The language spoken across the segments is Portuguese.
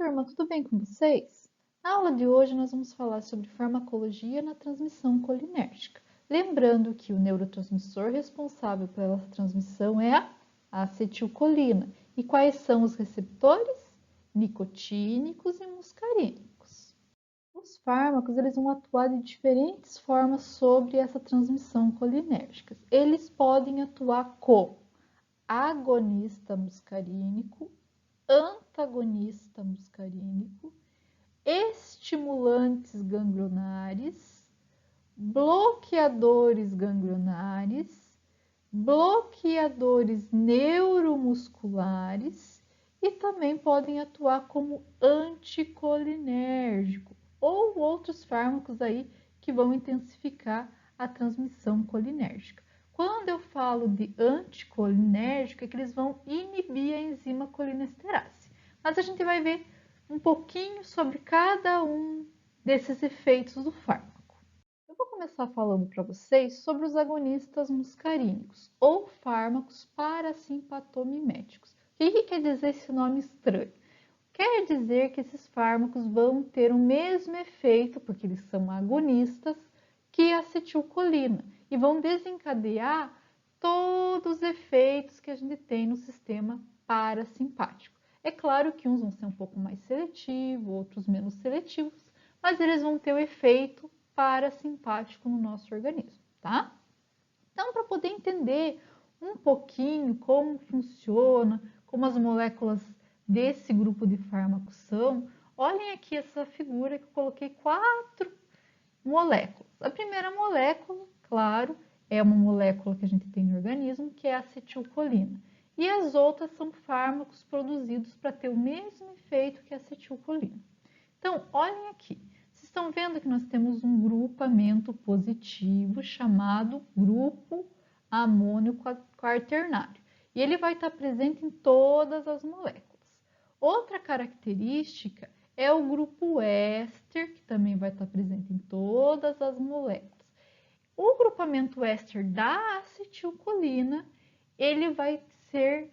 turma, tudo bem com vocês? Na aula de hoje nós vamos falar sobre farmacologia na transmissão colinérgica. Lembrando que o neurotransmissor responsável pela transmissão é a acetilcolina. E quais são os receptores? Nicotínicos e muscarínicos. Os fármacos eles vão atuar de diferentes formas sobre essa transmissão colinérgica. Eles podem atuar como agonista muscarínico, antagonista muscarínico, estimulantes ganglionares, bloqueadores ganglionares, bloqueadores neuromusculares e também podem atuar como anticolinérgico ou outros fármacos aí que vão intensificar a transmissão colinérgica. Quando eu falo de anticolinérgico, é que eles vão inibir a enzima colinesterase. Mas a gente vai ver um pouquinho sobre cada um desses efeitos do fármaco. Eu vou começar falando para vocês sobre os agonistas muscarínicos, ou fármacos parasimpatomiméticos. O que quer dizer esse nome estranho? Quer dizer que esses fármacos vão ter o mesmo efeito, porque eles são agonistas, que a acetilcolina e vão desencadear todos os efeitos que a gente tem no sistema parasimpático. É claro que uns vão ser um pouco mais seletivos, outros menos seletivos, mas eles vão ter o efeito parasimpático no nosso organismo, tá? Então, para poder entender um pouquinho como funciona, como as moléculas desse grupo de fármacos são, olhem aqui essa figura que eu coloquei 4 moléculas. A primeira molécula, claro, é uma molécula que a gente tem no organismo, que é a acetilcolina. E as outras são fármacos produzidos para ter o mesmo efeito que a acetilcolina. Então, olhem aqui. Vocês estão vendo que nós temos um grupamento positivo chamado grupo amônio quaternário. E ele vai estar presente em todas as moléculas. Outra característica é o grupo éster, que também vai estar presente em todas as moléculas. O grupamento éster da acetilcolina, ele vai ter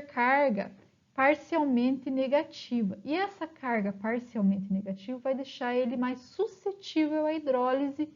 carga parcialmente negativa. E essa carga parcialmente negativa vai deixar ele mais suscetível à hidrólise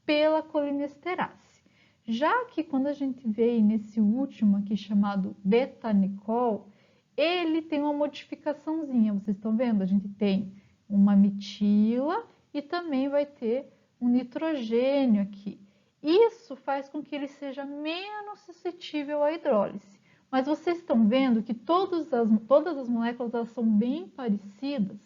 pela colinesterase. Já que quando a gente vê nesse último aqui chamado betanicol, ele tem uma modificaçãozinha, vocês estão vendo? A gente tem uma metila e também vai ter um nitrogênio aqui. Isso faz com que ele seja menos suscetível à hidrólise. Mas vocês estão vendo que todas as moléculas elas são bem parecidas.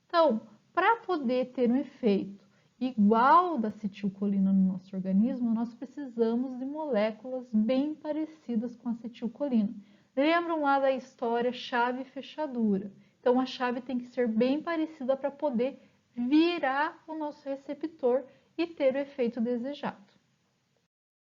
Então, para poder ter um efeito igual da acetilcolina no nosso organismo, nós precisamos de moléculas bem parecidas com a acetilcolina. Lembram lá da história chave e fechadura? Então, a chave tem que ser bem parecida para poder virar o nosso receptor e ter o efeito desejado.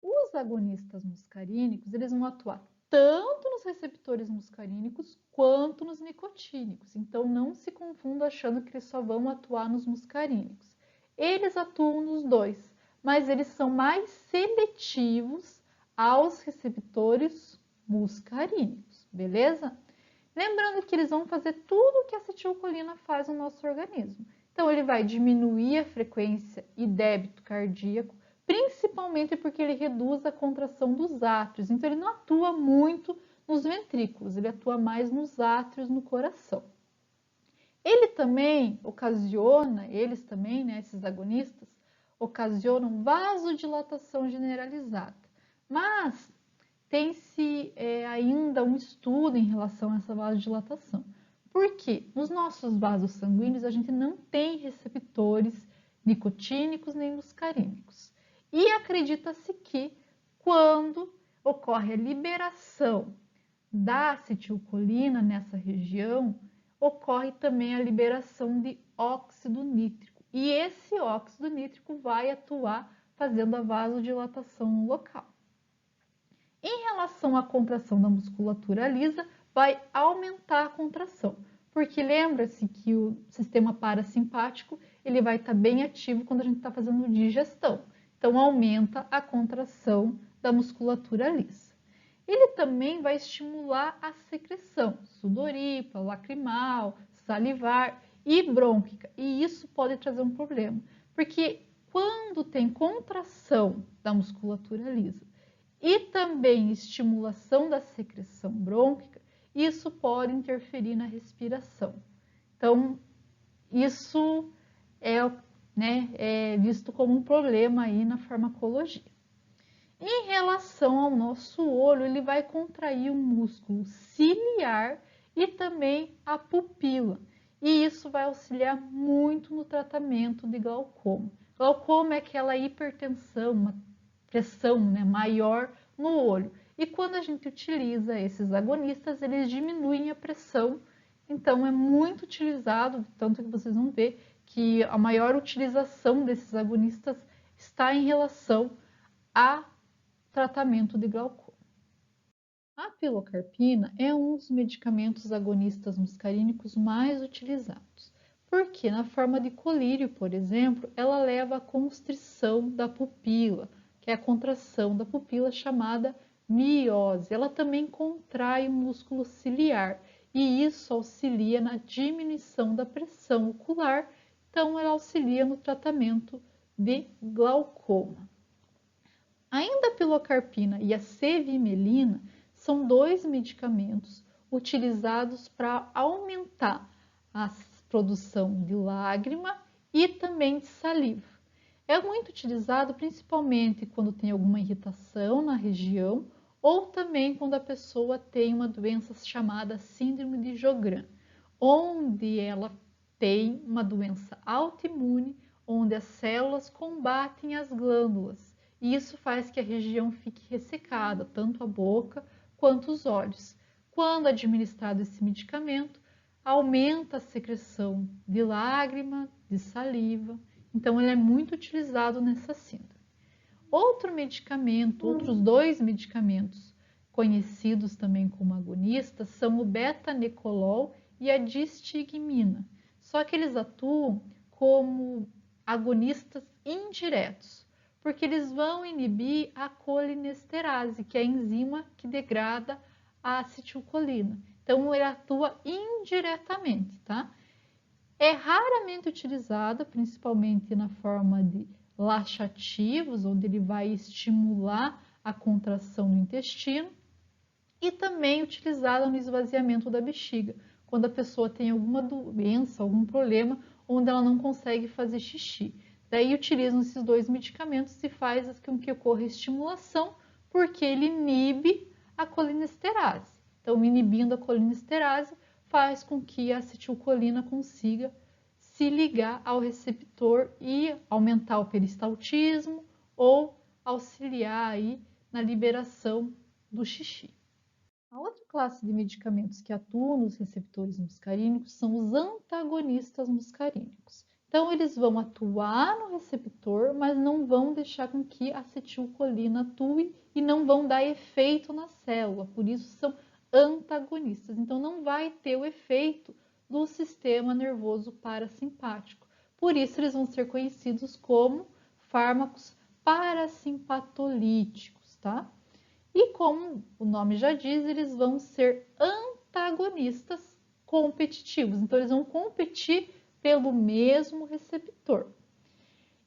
Os agonistas muscarínicos, eles vão atuar tanto nos receptores muscarínicos quanto nos nicotínicos. Então, não se confunda achando que eles só vão atuar nos muscarínicos. Eles atuam nos dois, mas eles são mais seletivos aos receptores muscarínicos, beleza? Lembrando que eles vão fazer tudo o que a acetilcolina faz no nosso organismo. Então, ele vai diminuir a frequência e débito cardíaco, principalmente porque ele reduz a contração dos átrios. Então, ele não atua muito nos ventrículos, ele atua mais nos átrios, no coração. Ele também ocasiona, esses agonistas, ocasionam vasodilatação generalizada. Mas tem-se ainda um estudo em relação a essa vasodilatação. Por quê? Nos nossos vasos sanguíneos, a gente não tem receptores nicotínicos nem muscarínicos. E acredita-se que quando ocorre a liberação da acetilcolina nessa região, ocorre também a liberação de óxido nítrico. E esse óxido nítrico vai atuar fazendo a vasodilatação no local. Em relação à contração da musculatura lisa, vai aumentar a contração, porque lembra-se que o sistema parasimpático ele vai estar bem ativo quando a gente está fazendo digestão. Então, aumenta a contração da musculatura lisa. Ele também vai estimular a secreção, sudorípara, lacrimal, salivar e brônquica. E isso pode trazer um problema, porque quando tem contração da musculatura lisa e também estimulação da secreção brônquica, isso pode interferir na respiração. Então, isso é visto como um problema aí na farmacologia. Em relação ao nosso olho, ele vai contrair o músculo ciliar e também a pupila. E isso vai auxiliar muito no tratamento de glaucoma. Glaucoma é aquela hipertensão, uma pressão maior no olho. E quando a gente utiliza esses agonistas, eles diminuem a pressão. Então, é muito utilizado, tanto que vocês vão ver que a maior utilização desses agonistas está em relação a tratamento de glaucoma. A pilocarpina é um dos medicamentos agonistas muscarínicos mais utilizados, porque na forma de colírio, por exemplo, ela leva à constrição da pupila, que é a contração da pupila chamada miose. Ela também contrai o músculo ciliar e isso auxilia na diminuição da pressão ocular, então ela auxilia no tratamento de glaucoma. Ainda a pilocarpina e a cevimelina são dois medicamentos utilizados para aumentar a produção de lágrima e também de saliva. É muito utilizado principalmente quando tem alguma irritação na região ou também quando a pessoa tem uma doença chamada síndrome de Sjögren, onde ela tem uma doença autoimune, onde as células combatem as glândulas. E isso faz que a região fique ressecada, tanto a boca quanto os olhos. Quando administrado esse medicamento, aumenta a secreção de lágrima, de saliva. Então, ele é muito utilizado nessa síndrome. Outros dois medicamentos conhecidos também como agonistas são o beta-necolol e a distigmina. Só que eles atuam como agonistas indiretos, porque eles vão inibir a colinesterase, que é a enzima que degrada a acetilcolina. Então, ele atua indiretamente, tá? É raramente utilizado, principalmente na forma de laxativos, onde ele vai estimular a contração do intestino, e também utilizado no esvaziamento da bexiga, quando a pessoa tem alguma doença, algum problema, onde ela não consegue fazer xixi. Daí utilizam esses dois medicamentos e faz com que ocorra estimulação, porque ele inibe a colinesterase. Então, inibindo a colinesterase, faz com que a acetilcolina consiga se ligar ao receptor e aumentar o peristaltismo ou auxiliar aí na liberação do xixi. A outra classe de medicamentos que atuam nos receptores muscarínicos são os antagonistas muscarínicos. Então, eles vão atuar no receptor, mas não vão deixar com que a acetilcolina atue e não vão dar efeito na célula, por isso são antagonistas. Então, não vai ter o efeito do sistema nervoso parasimpático. Por isso, eles vão ser conhecidos como fármacos parasimpatolíticos, tá? E como o nome já diz, eles vão ser antagonistas competitivos. Então, eles vão competir pelo mesmo receptor.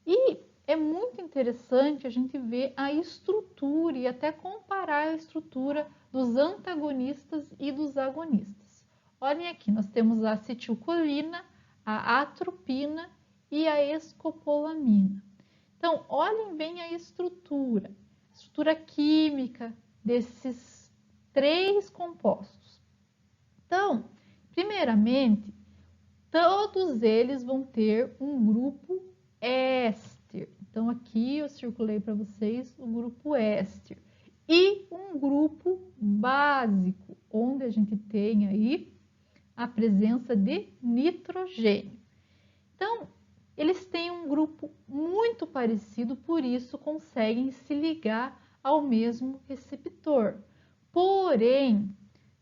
E é muito interessante a gente ver a estrutura e até comparar a estrutura dos antagonistas e dos agonistas. Olhem aqui, nós temos a acetilcolina, a atropina e a escopolamina. Então, olhem bem a estrutura química desses três compostos. Então, primeiramente, todos eles vão ter um grupo éster. Então, aqui eu circulei para vocês o grupo éster. E um grupo básico, onde a gente tem aí a presença de nitrogênio. Então, eles têm um grupo muito parecido, por isso conseguem se ligar ao mesmo receptor. Porém,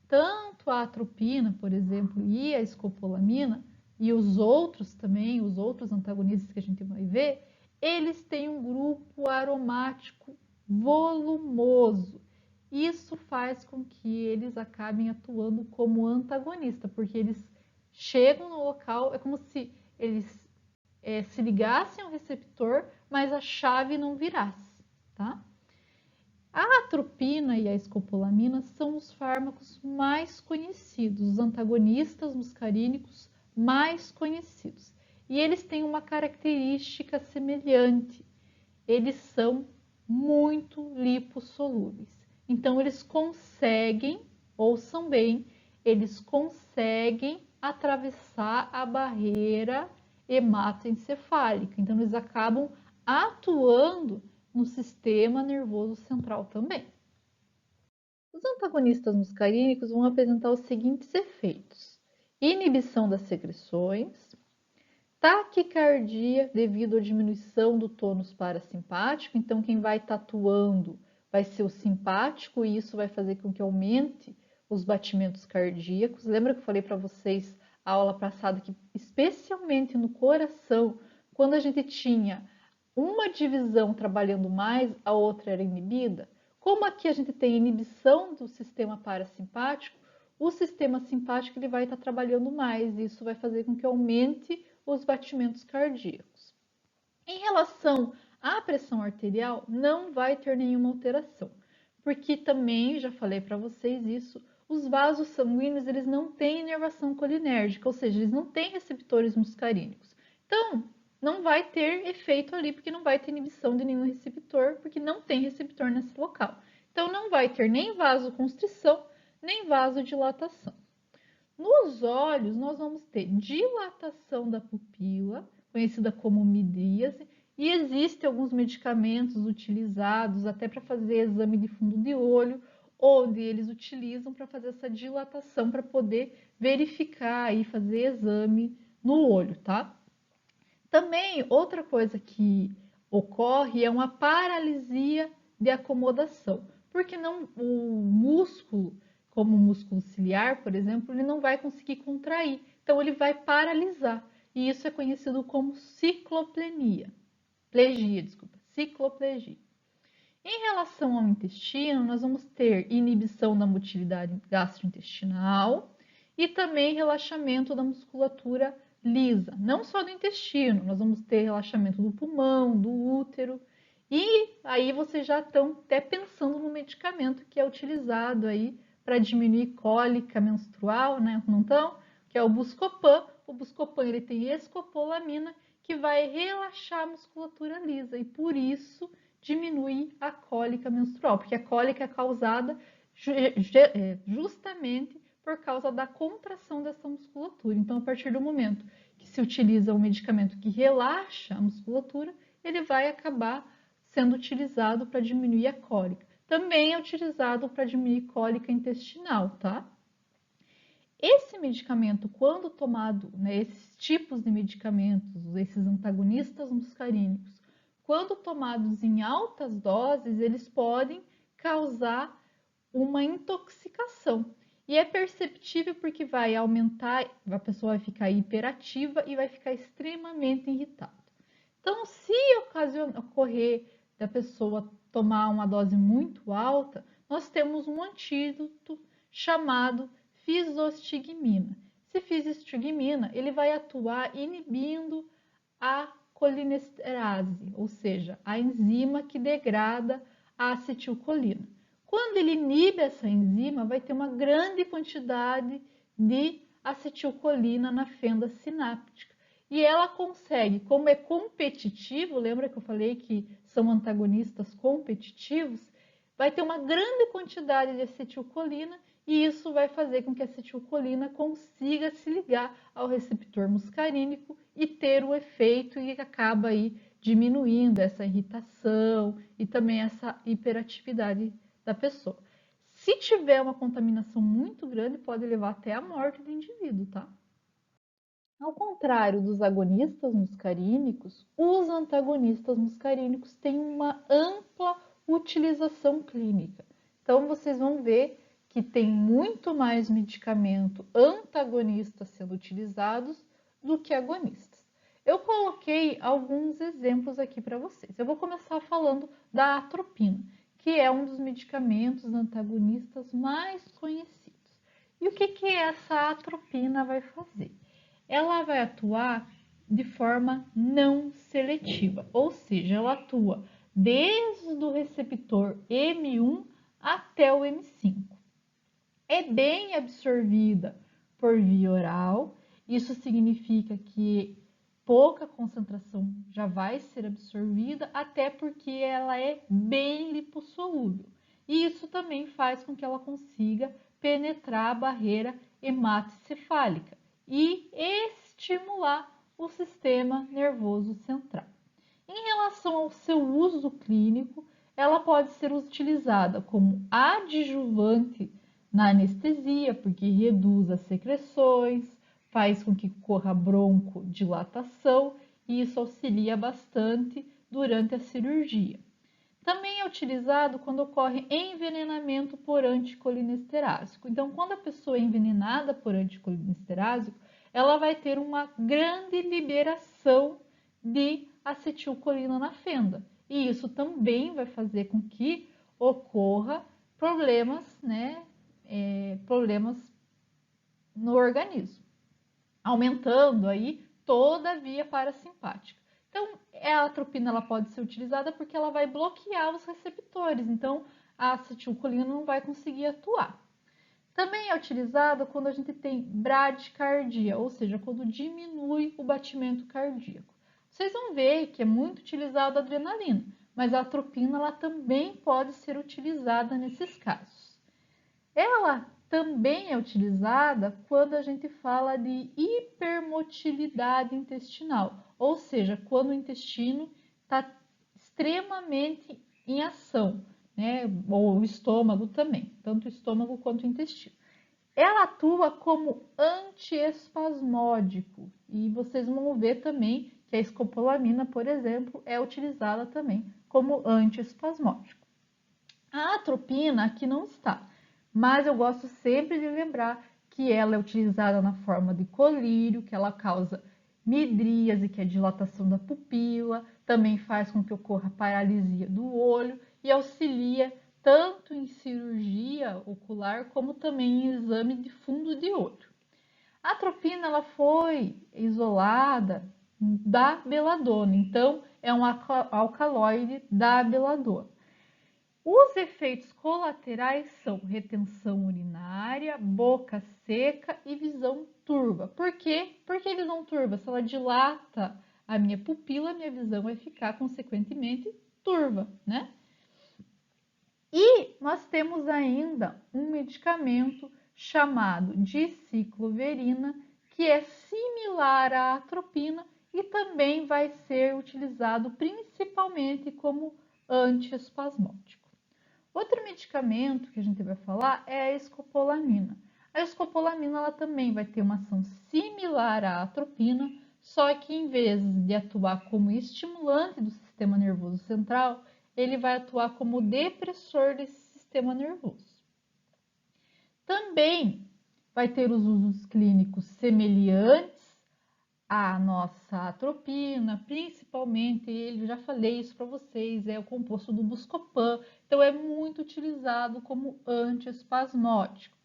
tanto a atropina, por exemplo, e a escopolamina, e os outros também, os outros antagonistas que a gente vai ver, eles têm um grupo aromático volumoso. Isso faz com que eles acabem atuando como antagonista, porque eles chegam no local, é como se eles se ligassem ao receptor, mas a chave não virasse, tá? A atropina e a escopolamina são os fármacos mais conhecidos, os antagonistas muscarínicos mais conhecidos. E eles têm uma característica semelhante. Eles são muito lipossolúveis. Então, eles conseguem, ouçam bem, eles conseguem atravessar a barreira hematoencefálica. Então, eles acabam atuando no sistema nervoso central também. Os antagonistas muscarínicos vão apresentar os seguintes efeitos: inibição das secreções, taquicardia devido à diminuição do tônus parasimpático. Então, quem vai estar atuando vai ser o simpático e isso vai fazer com que aumente os batimentos cardíacos. Lembra que eu falei para vocês a aula passada que, especialmente no coração, quando a gente tinha uma divisão trabalhando mais, a outra era inibida? Como aqui a gente tem inibição do sistema parasimpático, o sistema simpático ele vai estar trabalhando mais, e isso vai fazer com que aumente os batimentos cardíacos. Em relação à pressão arterial, não vai ter nenhuma alteração, porque também, já falei para vocês isso, os vasos sanguíneos eles não têm inervação colinérgica, ou seja, eles não têm receptores muscarínicos. Então, não vai ter efeito ali, porque não vai ter inibição de nenhum receptor, porque não tem receptor nesse local. Então, não vai ter nem vasoconstrição, nem vasodilatação. Nos olhos, nós vamos ter dilatação da pupila, conhecida como midríase, e existem alguns medicamentos utilizados até para fazer exame de fundo de olho, onde eles utilizam para fazer essa dilatação, para poder verificar e fazer exame no olho, tá? Também, outra coisa que ocorre é uma paralisia de acomodação, porque não, o músculo, como o músculo ciliar, por exemplo, ele não vai conseguir contrair, então ele vai paralisar, e isso é conhecido como cicloplegia. Em relação ao intestino, nós vamos ter inibição da motilidade gastrointestinal e também relaxamento da musculatura lisa, não só do intestino, nós vamos ter relaxamento do pulmão, do útero, e aí vocês já estão até pensando no medicamento que é utilizado aí para diminuir cólica menstrual, né? Não estão? Que é o Buscopan. O Buscopan ele tem escopolamina que vai relaxar a musculatura lisa e por isso diminui a cólica menstrual, porque a cólica é causada justamente por causa da contração dessa musculatura. Então, a partir do momento que se utiliza um medicamento que relaxa a musculatura, ele vai acabar sendo utilizado para diminuir a cólica. Também é utilizado para diminuir cólica intestinal, tá? Esse medicamento, quando tomado, né, esses tipos de medicamentos, esses antagonistas muscarínicos, quando tomados em altas doses, eles podem causar uma intoxicação. E é perceptível porque vai aumentar, a pessoa vai ficar hiperativa e vai ficar extremamente irritada. Então, se ocorrer da pessoa tomar uma dose muito alta, nós temos um antídoto chamado fisostigmina. Esse fisostigmina, ele vai atuar inibindo a colinesterase, ou seja, a enzima que degrada a acetilcolina. Quando ele inibe essa enzima, vai ter uma grande quantidade de acetilcolina na fenda sináptica. E ela consegue, como é competitivo, lembra que eu falei que são antagonistas competitivos? Vai ter uma grande quantidade de acetilcolina e isso vai fazer com que a acetilcolina consiga se ligar ao receptor muscarínico e ter o efeito e acaba aí diminuindo essa irritação e também essa hiperatividade da pessoa. Se tiver uma contaminação muito grande, pode levar até a morte do indivíduo, tá? Ao contrário dos agonistas muscarínicos, os antagonistas muscarínicos têm uma ampla utilização clínica. Então, vocês vão ver que tem muito mais medicamento antagonista sendo utilizados do que agonistas. Eu coloquei alguns exemplos aqui para vocês. Eu vou começar falando da atropina, que é um dos medicamentos antagonistas mais conhecidos. E o que essa atropina vai fazer? ela vai atuar de forma não seletiva, ou seja, ela atua desde o receptor M1 até o M5. É bem absorvida por via oral, isso significa que pouca concentração já vai ser absorvida, até porque ela é bem lipossolúvel. E isso também faz com que ela consiga penetrar a barreira hematocefálica e estimular o sistema nervoso central. Em relação ao seu uso clínico, ela pode ser utilizada como adjuvante na anestesia, porque reduz as secreções, faz com que ocorra broncodilatação e isso auxilia bastante durante a cirurgia. Também é utilizado quando ocorre envenenamento por anticolinesterásico. Então, quando a pessoa é envenenada por anticolinesterásico, ela vai ter uma grande liberação de acetilcolina na fenda. E isso também vai fazer com que ocorra problemas, problemas no organismo, aumentando aí toda a via parasimpática. Então, a atropina ela pode ser utilizada porque ela vai bloquear os receptores, então a acetilcolina não vai conseguir atuar. Também é utilizada quando a gente tem bradicardia, ou seja, quando diminui o batimento cardíaco. Vocês vão ver que é muito utilizada a adrenalina, mas a atropina ela também pode ser utilizada nesses casos. Ela também é utilizada quando a gente fala de hipermotilidade intestinal, ou seja, quando o intestino está extremamente em ação, né? Ou o estômago também, tanto o estômago quanto o intestino. Ela atua como antiespasmódico e vocês vão ver também que a escopolamina, por exemplo, é utilizada também como antiespasmódico. A atropina aqui não está, mas eu gosto sempre de lembrar que ela é utilizada na forma de colírio, que ela causa midríase, que é a dilatação da pupila, também faz com que ocorra paralisia do olho e auxilia tanto em cirurgia ocular como também em exame de fundo de olho. A atropina ela foi isolada da beladona, então é um alcaloide da beladona. Os efeitos colaterais são retenção urinária, boca seca e visão turva. Por quê? Por que visão turva? Se ela dilata a minha pupila, minha visão vai ficar consequentemente turva, né? E nós temos ainda um medicamento chamado dicicloverina, que é similar à atropina e também vai ser utilizado principalmente como antiespasmódico. Outro medicamento que a gente vai falar é a escopolamina. A escopolamina ela também vai ter uma ação similar à atropina, só que em vez de atuar como estimulante do sistema nervoso central, ele vai atuar como depressor desse sistema nervoso. Também vai ter os usos clínicos semelhantes à nossa atropina, principalmente, ele já falei isso para vocês, é o composto do Buscopan, então é muito utilizado como antiespasmódico.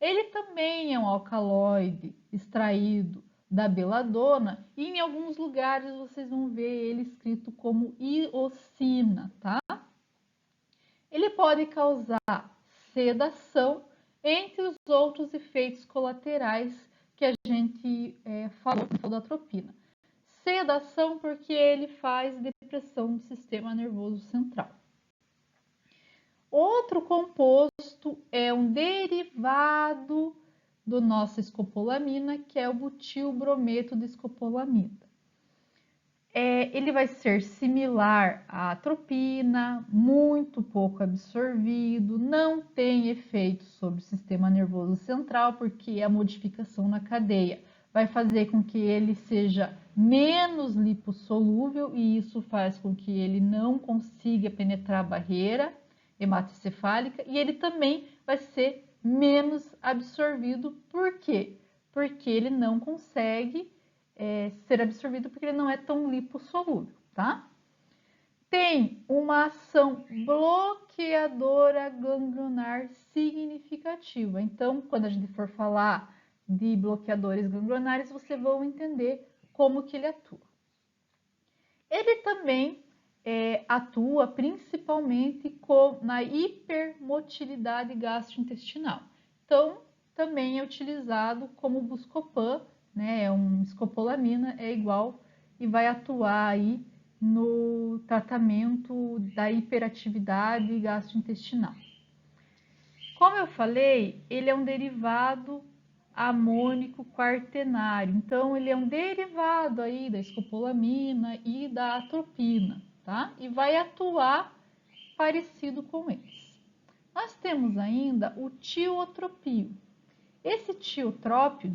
Ele também é um alcaloide extraído da beladona e em alguns lugares vocês vão ver ele escrito como iosina, tá? Ele pode causar sedação, entre os outros efeitos colaterais que a gente falou da atropina. Sedação porque ele faz depressão do sistema nervoso central. Outro composto é um derivado do nossa escopolamina, que é o butilbrometo de escopolamida. Ele vai ser similar à atropina, muito pouco absorvido, não tem efeito sobre o sistema nervoso central, porque a modificação na cadeia vai fazer com que ele seja menos lipossolúvel e isso faz com que ele não consiga penetrar a barreira hematocefálica e ele também vai ser menos absorvido. Por quê? Porque ele não consegue ser absorvido porque ele não é tão lipossolúvel, tá? Tem uma ação bloqueadora ganglionar significativa. Então, quando a gente for falar de bloqueadores ganglionares, vocês vão entender como que ele atua. Ele também atua principalmente na hipermotilidade gastrointestinal. Então, também é utilizado como Buscopan, né? É um escopolamina, é igual e vai atuar aí no tratamento da hiperatividade gastrointestinal. Como eu falei, ele é um derivado amônico quaternário. Então, ele é um derivado aí da escopolamina e da atropina, tá? E vai atuar parecido com eles. Nós temos ainda o tiotropio. Esse tiotrópio,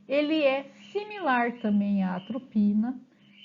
ele é similar também à atropina,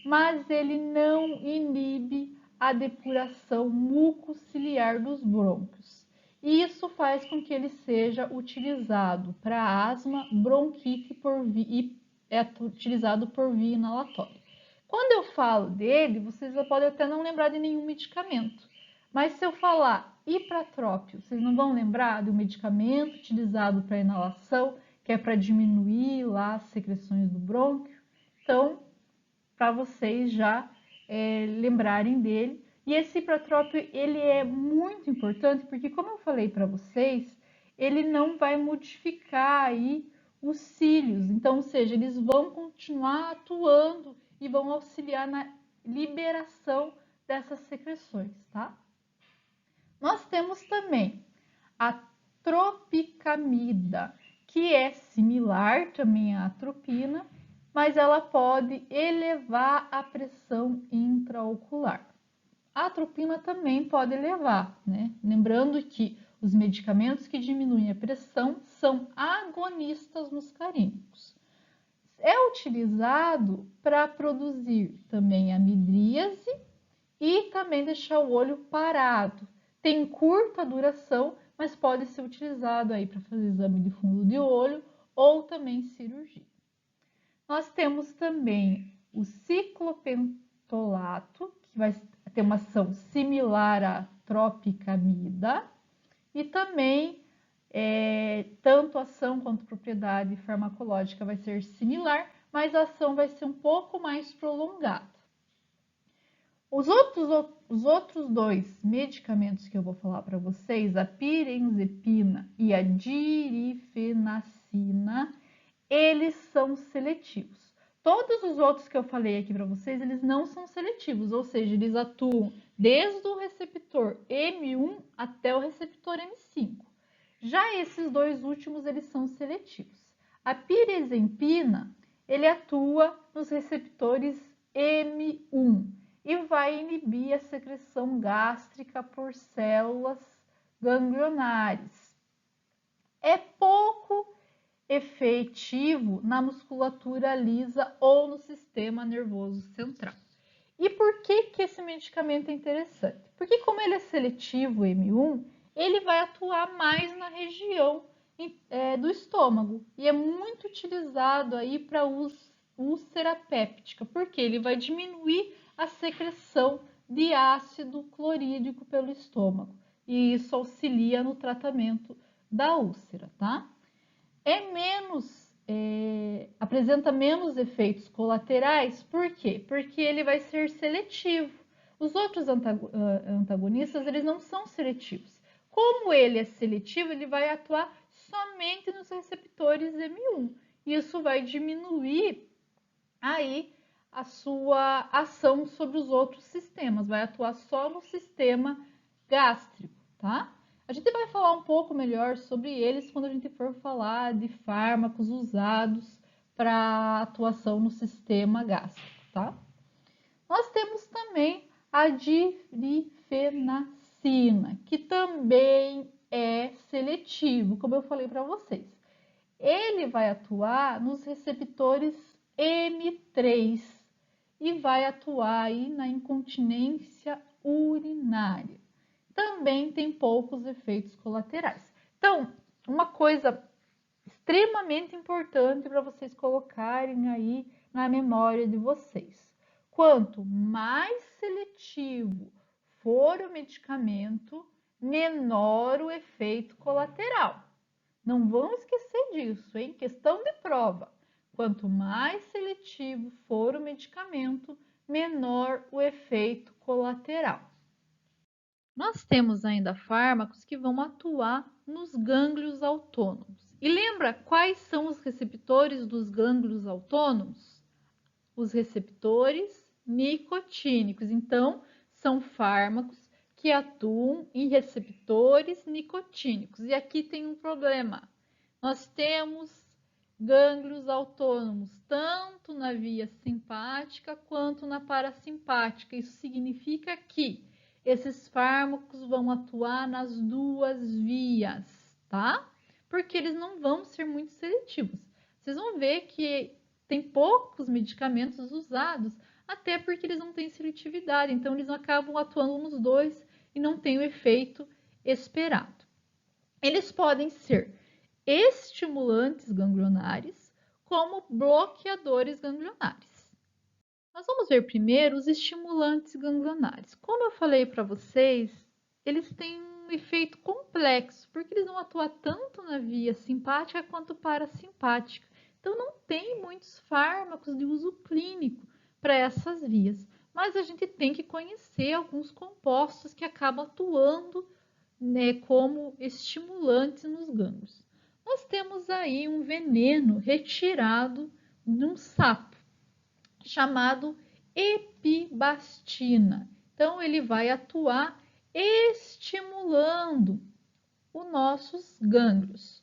mas ele não inibe a depuração mucociliar dos brônquios. E isso faz com que ele seja utilizado para asma, bronquite e é utilizado por via inalatória. Quando eu falo dele, vocês podem até não lembrar de nenhum medicamento. Mas se eu falar ipratrópio, vocês não vão lembrar do medicamento utilizado para inalação, que é para diminuir lá as secreções do brônquio? Então, para vocês já lembrarem dele. E esse ipratrópio, ele é muito importante, porque como eu falei para vocês, ele não vai modificar aí os cílios. Então, ou seja, eles vão continuar atuando e vão auxiliar na liberação dessas secreções, tá? Nós temos também a tropicamida, que é similar também à atropina, mas ela pode elevar a pressão intraocular. A atropina também pode elevar, né? Lembrando que os medicamentos que diminuem a pressão são agonistas muscarínicos. É utilizado para produzir também a midríase e também deixar o olho parado. Tem curta duração, mas pode ser utilizado aí para fazer exame de fundo de olho ou também cirurgia. Nós temos também o ciclopentolato, que vai ter uma ação similar à tropicamida, e também tanto a ação quanto a propriedade farmacológica vai ser similar, mas a ação vai ser um pouco mais prolongada. Os outros dois medicamentos que eu vou falar para vocês, a pirenzepina e a dirifenacina, eles são seletivos. Todos os outros que eu falei aqui para vocês, eles não são seletivos, ou seja, eles atuam desde o receptor M1 até o receptor M5. Já esses dois últimos, eles são seletivos. A pirenzepina, ele atua nos receptores M1 e vai inibir a secreção gástrica por células ganglionares. É pouco efetivo na musculatura lisa ou no sistema nervoso central. E por que esse medicamento é interessante? Porque como ele é seletivo M1, ele vai atuar mais na região do estômago e é muito utilizado aí para úlcera péptica, porque ele vai diminuir a secreção de ácido clorídrico pelo estômago e isso auxilia no tratamento da úlcera, tá? Apresenta menos efeitos colaterais, por quê? Porque ele vai ser seletivo. Os outros antagonistas, eles não são seletivos. Como ele é seletivo, ele vai atuar somente nos receptores M1. Isso vai diminuir aí a sua ação sobre os outros sistemas, vai atuar só no sistema gástrico, tá? A gente vai falar um pouco melhor sobre eles quando a gente for falar de fármacos usados para atuação no sistema gástrico, tá? Nós temos também a dirifenacina, que também é seletivo, como eu falei para vocês. Ele vai atuar nos receptores M3 e vai atuar aí na incontinência urinária. Também tem poucos efeitos colaterais. Então, uma coisa extremamente importante para vocês colocarem aí na memória de vocês. Quanto mais seletivo for o medicamento, menor o efeito colateral. Não vão esquecer disso, hein? Questão de prova. Quanto mais seletivo for o medicamento, menor o efeito colateral. Nós temos ainda fármacos que vão atuar nos gânglios autônomos. E lembra quais são os receptores dos gânglios autônomos? Os receptores nicotínicos. Então, são fármacos que atuam em receptores nicotínicos. E aqui tem um problema. Nós temos gânglios autônomos, tanto na via simpática quanto na parasimpática. Isso significa que esses fármacos vão atuar nas duas vias, tá? Porque eles não vão ser muito seletivos. Vocês vão ver que tem poucos medicamentos usados, até porque eles não têm seletividade, então eles acabam atuando nos dois e não têm o efeito esperado. Eles podem ser estimulantes ganglionares, como bloqueadores ganglionares. Nós vamos ver primeiro os estimulantes ganglionares. Como eu falei para vocês, eles têm um efeito complexo, porque eles vão atuar tanto na via simpática quanto parasimpática. Então, não tem muitos fármacos de uso clínico para essas vias, mas a gente tem que conhecer alguns compostos que acabam atuando, né, como estimulantes nos gânglios. Nós temos aí um veneno retirado de um sapo, chamado epibastina. Então, ele vai atuar estimulando os nossos gânglios.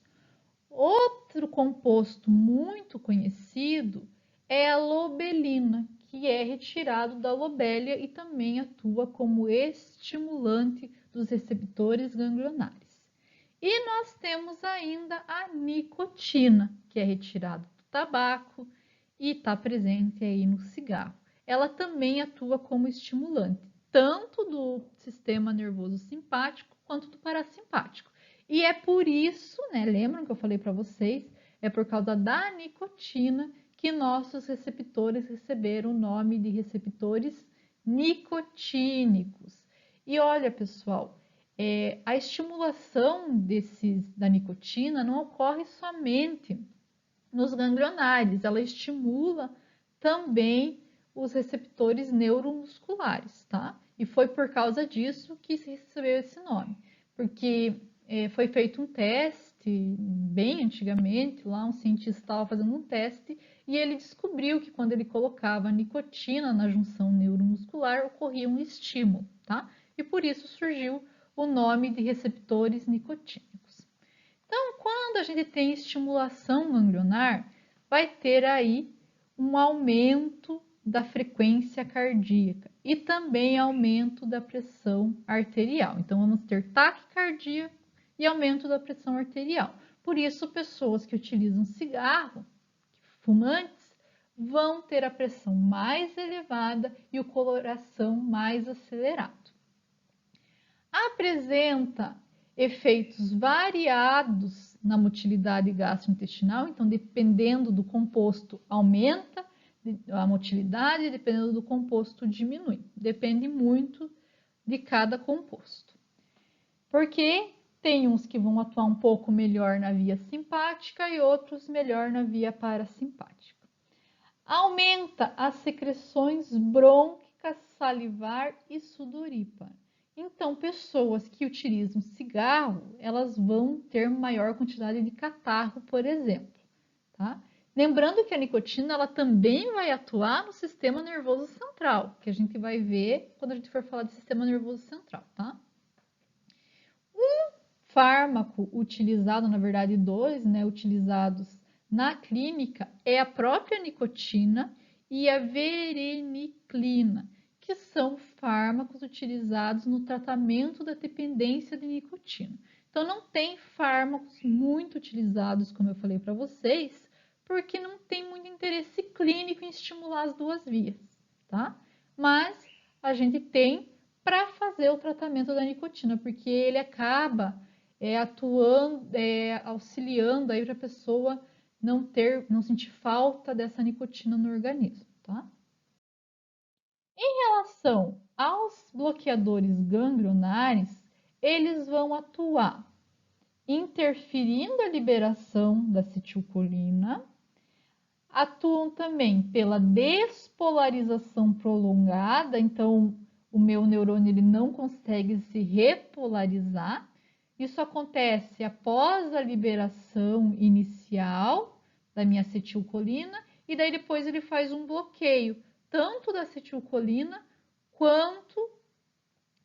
Outro composto muito conhecido é a lobelina, que é retirado da lobelia e também atua como estimulante dos receptores ganglionares. E nós temos ainda a nicotina, que é retirada do tabaco e está presente aí no cigarro. Ela também atua como estimulante, tanto do sistema nervoso simpático quanto do parasimpático. E é por isso, né, lembram que eu falei para vocês, é por causa da nicotina que nossos receptores receberam o nome de receptores nicotínicos. E olha, pessoal, a estimulação da nicotina não ocorre somente nos ganglionares, ela estimula também os receptores neuromusculares, tá? E foi por causa disso que se recebeu esse nome, porque foi feito um teste bem antigamente, lá um cientista estava fazendo um teste e ele descobriu que quando ele colocava nicotina na junção neuromuscular ocorria um estímulo, tá? E por isso surgiu o nome de receptores nicotínicos. Então, quando a gente tem estimulação ganglionar, vai ter aí um aumento da frequência cardíaca e também aumento da pressão arterial. Então, vamos ter taquicardia e aumento da pressão arterial. Por isso, pessoas que utilizam cigarro, fumantes, vão ter a pressão mais elevada e o coração mais acelerado. Apresenta efeitos variados na motilidade gastrointestinal, então dependendo do composto aumenta a motilidade, dependendo do composto diminui. Depende muito de cada composto. Porque tem uns que vão atuar um pouco melhor na via simpática e outros melhor na via parasimpática. Aumenta as secreções brônquicas, salivar e sudorípara. Então, pessoas que utilizam cigarro, elas vão ter maior quantidade de catarro, por exemplo, tá? Lembrando que a nicotina, ela também vai atuar no sistema nervoso central, que a gente vai ver quando a gente for falar de sistema nervoso central, tá? Um fármaco utilizado, na verdade, dois, né, utilizados na clínica é a própria nicotina e a vareniclina, que são fármacos utilizados no tratamento da dependência de nicotina. Então, não tem fármacos muito utilizados, como eu falei para vocês, porque não tem muito interesse clínico em estimular as duas vias, tá? Mas a gente tem para fazer o tratamento da nicotina, porque ele acaba atuando, auxiliando aí para a pessoa não sentir falta dessa nicotina no organismo, tá? Em relação aos bloqueadores ganglionares, eles vão atuar interferindo a liberação da acetilcolina, atuam também pela despolarização prolongada, então o meu neurônio ele não consegue se repolarizar. Isso acontece após a liberação inicial da minha acetilcolina e daí depois ele faz um bloqueio tanto da acetilcolina quanto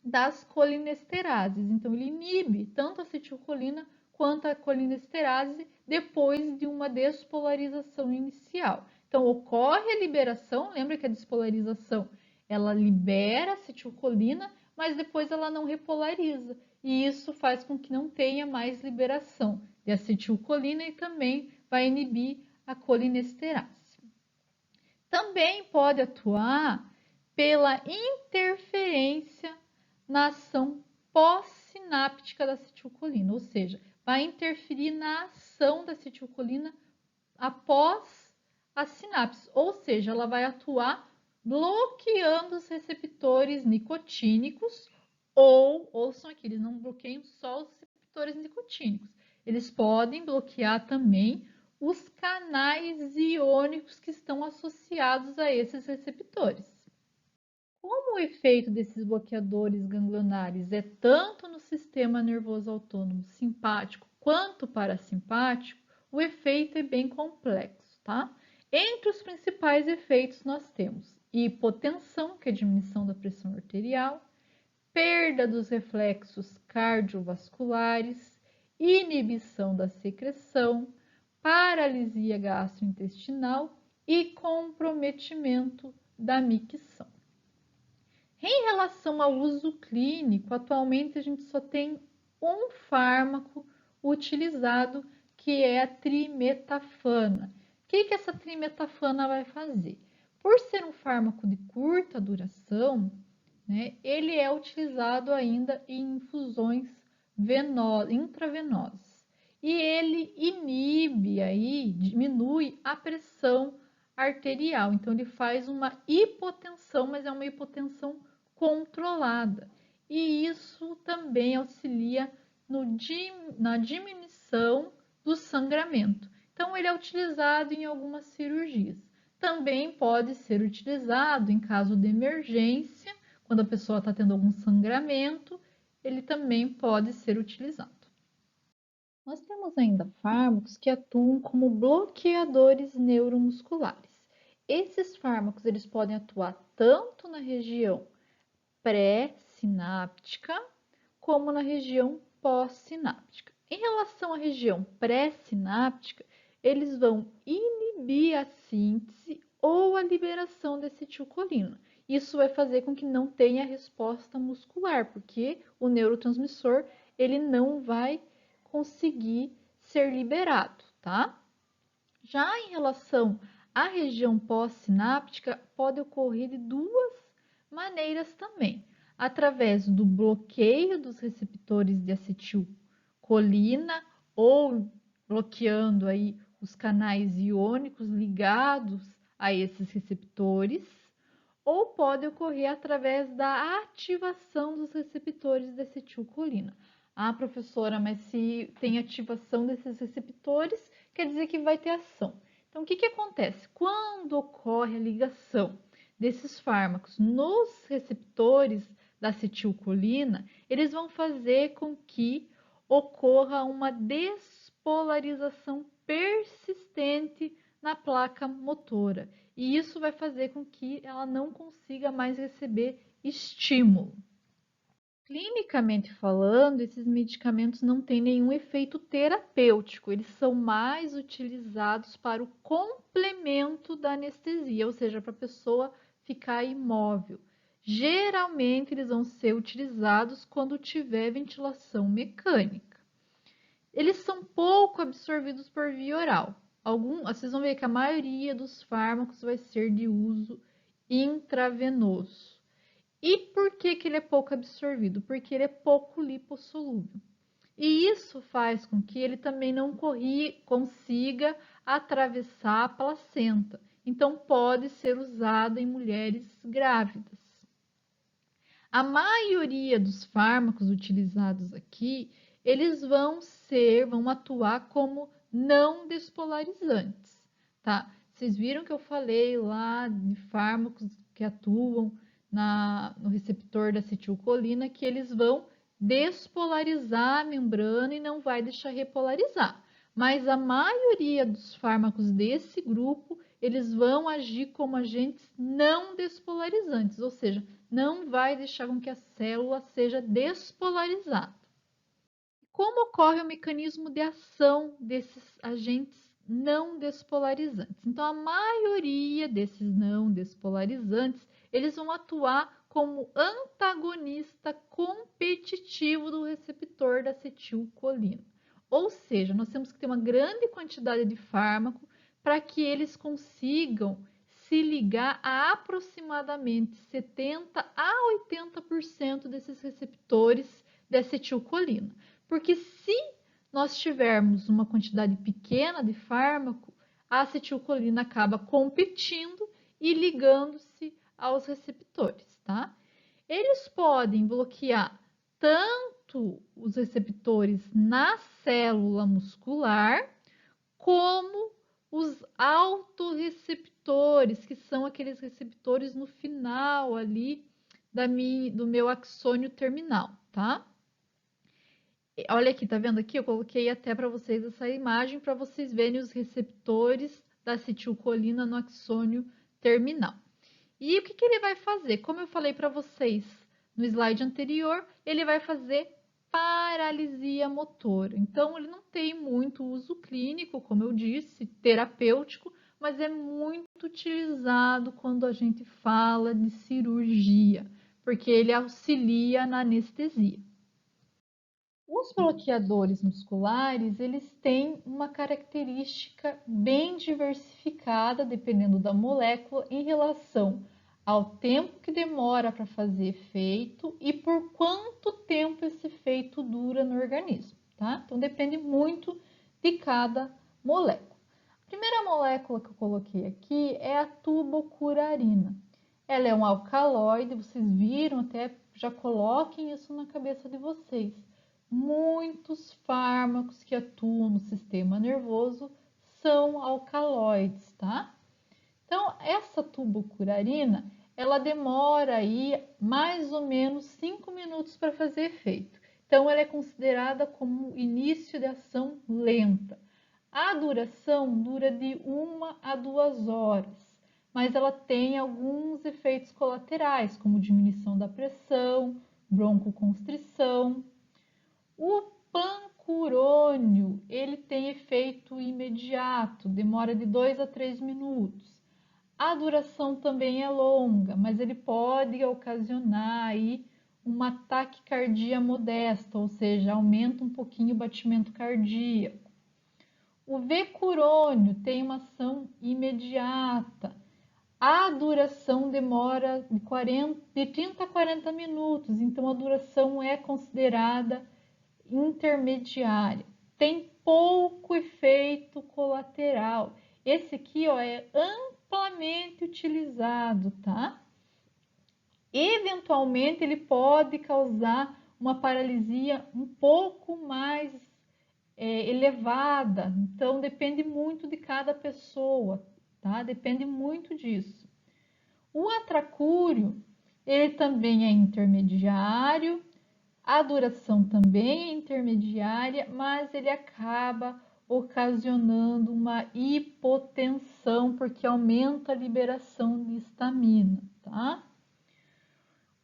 das colinesterases. Então ele inibe tanto a acetilcolina quanto a colinesterase depois de uma despolarização inicial. Então ocorre a liberação, lembra que a despolarização ela libera a acetilcolina, mas depois ela não repolariza. E isso faz com que não tenha mais liberação de acetilcolina e também vai inibir a colinesterase. Também pode atuar pela interferência na ação pós-sináptica da acetilcolina, ou seja, vai interferir na ação da acetilcolina após a sinapse, ou seja, ela vai atuar bloqueando os receptores nicotínicos ou, ouçam aqui, eles não bloqueiam só os receptores nicotínicos, eles podem bloquear também os canais iônicos que estão associados a esses receptores. Como o efeito desses bloqueadores ganglionares é tanto no sistema nervoso autônomo simpático quanto parasimpático, o efeito é bem complexo, tá? Entre os principais efeitos nós temos hipotensão, que é a diminuição da pressão arterial, perda dos reflexos cardiovasculares, inibição da secreção, paralisia gastrointestinal e comprometimento da micção. Em relação ao uso clínico, atualmente a gente só tem um fármaco utilizado, que é a trimetafana. O que essa trimetafana vai fazer? Por ser um fármaco de curta duração, né, ele é utilizado ainda em infusões intravenosas. E ele inibe aí, diminui a pressão arterial. Então, ele faz uma hipotensão, mas é uma hipotensão controlada. E isso também auxilia na diminuição do sangramento. Então, ele é utilizado em algumas cirurgias. Também pode ser utilizado em caso de emergência, quando a pessoa está tendo algum sangramento, ele também pode ser utilizado. Nós temos ainda fármacos que atuam como bloqueadores neuromusculares. Esses fármacos eles podem atuar tanto na região pré-sináptica como na região pós-sináptica. Em relação à região pré-sináptica, eles vão inibir a síntese ou a liberação de acetilcolina. Isso vai fazer com que não tenha resposta muscular, porque o neurotransmissor ele não vai conseguir ser liberado, tá? Já em relação à região pós-sináptica, pode ocorrer de duas maneiras também, através do bloqueio dos receptores de acetilcolina ou bloqueando aí os canais iônicos ligados a esses receptores, ou pode ocorrer através da ativação dos receptores de acetilcolina. Ah, professora, mas se tem ativação desses receptores, quer dizer que vai ter ação. Então, o que acontece? Quando ocorre a ligação desses fármacos nos receptores da acetilcolina, eles vão fazer com que ocorra uma despolarização persistente na placa motora. E isso vai fazer com que ela não consiga mais receber estímulo. Clinicamente falando, esses medicamentos não têm nenhum efeito terapêutico, eles são mais utilizados para o complemento da anestesia, ou seja, para a pessoa ficar imóvel. Geralmente, eles vão ser utilizados quando tiver ventilação mecânica. Eles são pouco absorvidos por via oral. Vocês vão ver que a maioria dos fármacos vai ser de uso intravenoso. E por que ele é pouco absorvido? Porque ele é pouco lipossolúvel. E isso faz com que ele também não consiga atravessar a placenta. Então, pode ser usado em mulheres grávidas. A maioria dos fármacos utilizados aqui, eles vão atuar como não despolarizantes, tá? Vocês viram que eu falei lá de fármacos que atuam no receptor da acetilcolina, que eles vão despolarizar a membrana e não vai deixar repolarizar. Mas a maioria dos fármacos desse grupo, eles vão agir como agentes não despolarizantes, ou seja, não vai deixar com que a célula seja despolarizada. Como ocorre o mecanismo de ação desses agentes não despolarizantes? Então, a maioria desses não despolarizantes, eles vão atuar como antagonista competitivo do receptor da acetilcolina. Ou seja, nós temos que ter uma grande quantidade de fármaco para que eles consigam se ligar a aproximadamente 70 a 80% desses receptores de acetilcolina. Porque se nós tivermos uma quantidade pequena de fármaco, a acetilcolina acaba competindo e ligando-se aos receptores, tá? Eles podem bloquear tanto os receptores na célula muscular, como os autorreceptores, que são aqueles receptores no final ali do meu axônio terminal, tá? Olha aqui, tá vendo aqui? Eu coloquei até para vocês essa imagem para vocês verem os receptores da acetilcolina no axônio terminal. E o que ele vai fazer? Como eu falei para vocês no slide anterior, ele vai fazer paralisia motora. Então, ele não tem muito uso clínico, como eu disse, terapêutico, mas é muito utilizado quando a gente fala de cirurgia, porque ele auxilia na anestesia. Os bloqueadores musculares, eles têm uma característica bem diversificada, dependendo da molécula, em relação ao tempo que demora para fazer efeito e por quanto tempo esse efeito dura no organismo, tá? Então, depende muito de cada molécula. A primeira molécula que eu coloquei aqui é a tubocurarina. Ela é um alcaloide, vocês viram, até já coloquem isso na cabeça de vocês. Muitos fármacos que atuam no sistema nervoso são alcaloides, tá? Então, essa tubocurarina, ela demora aí mais ou menos 5 minutos para fazer efeito. Então, ela é considerada como início de ação lenta. A duração dura de 1 a 2 horas, mas ela tem alguns efeitos colaterais, como diminuição da pressão, broncoconstrição. O pancurônio, ele tem efeito imediato, demora de 2 a 3 minutos. A duração também é longa, mas ele pode ocasionar aí uma taquicardia modesta, ou seja, aumenta um pouquinho o batimento cardíaco. O vecurônio tem uma ação imediata. A duração demora de 30 a 40 minutos, então a duração é considerada intermediária. Tem pouco efeito colateral. Esse aqui, ó, é amplamente utilizado, tá? Eventualmente, ele pode causar uma paralisia um pouco mais elevada, então depende muito de cada pessoa, tá? Depende muito disso. O atracúrio, ele também é intermediário, a duração também é intermediária, mas ele acaba ocasionando uma hipotensão, porque aumenta a liberação de histamina, tá?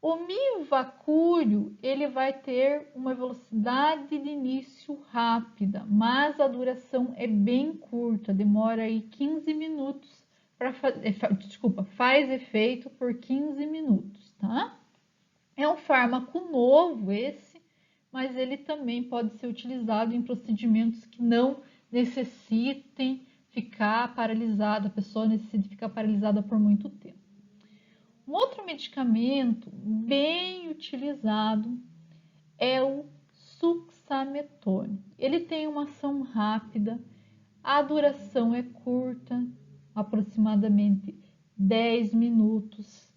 O mivacúrio, ele vai ter uma velocidade de início rápida, mas a duração é bem curta, demora aí 15 minutos para fazer, faz efeito por 15 minutos, tá? É um fármaco novo esse, mas ele também pode ser utilizado em procedimentos que não necessitem ficar paralisada, a pessoa necessita ficar paralisada por muito tempo. Um outro medicamento bem utilizado é o succinilmetone. Ele tem uma ação rápida, a duração é curta, aproximadamente 10 minutos.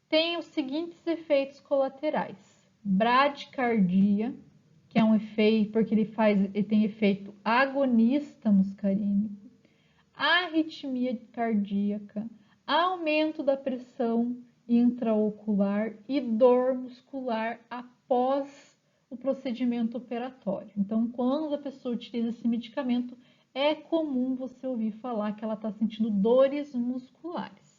Tem os seguintes efeitos colaterais: bradicardia, que é um efeito, porque ele tem efeito agonista muscarínico, arritmia cardíaca, aumento da pressão intraocular e dor muscular após o procedimento operatório. Então, quando a pessoa utiliza esse medicamento, é comum você ouvir falar que ela está sentindo dores musculares.